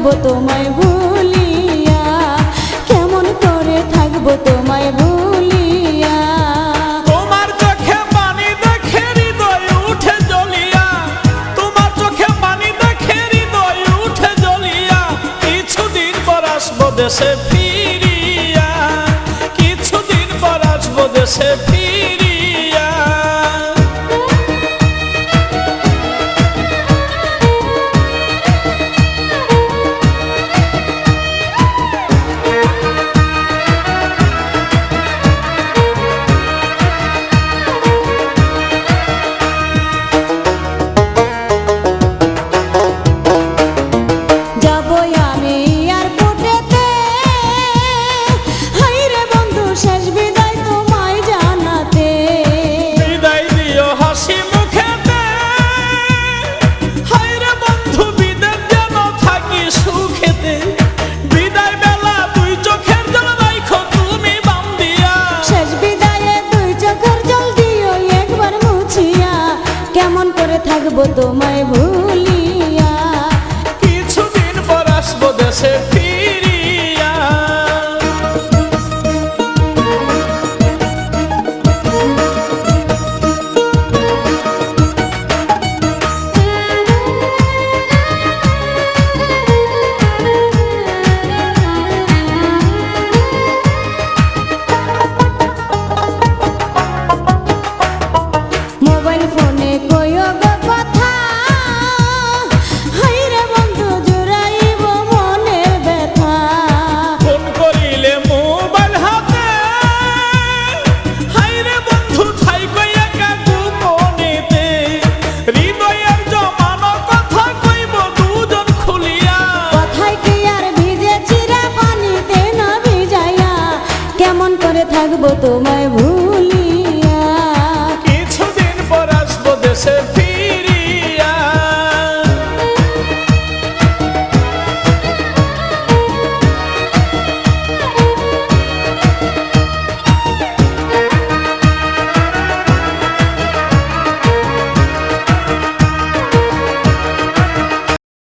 থাকবো তোমায় ভুলিয়া, কেমন করে থাকবো তোমায় ভুলিয়া। তোমার চোখে পানি দেখে হৃদয় উঠে জ্বলিয়া, তোমার চোখে পানি দেখে হৃদয় উঠে জ্বলিয়া। কিছুদিন পর আসবো দেশে ফিরিয়া, কিছুদিন পর আসবো দেশে ফিরিয়া। কেমন করে থাকবো তোমায় ভুলিয়া, কিছুদিন পর আসবো দেশে ফিরিয়া। মোবাইল ফোনে কইও গো কথা, হাইরে বন্ধু জুড়াইব মনের ব্যথা। ফোন করিলে মোবাইল হাতে, হাইরে বন্ধু থাইকো একা গোপনেতে। হৃদয়ের জমানো কথা কইব দুজন খুলিয়া, কথায় কি আর ভিজে চিরা পানিতে না ভিজাইয়া, কেমন করে থাকবো তোমায়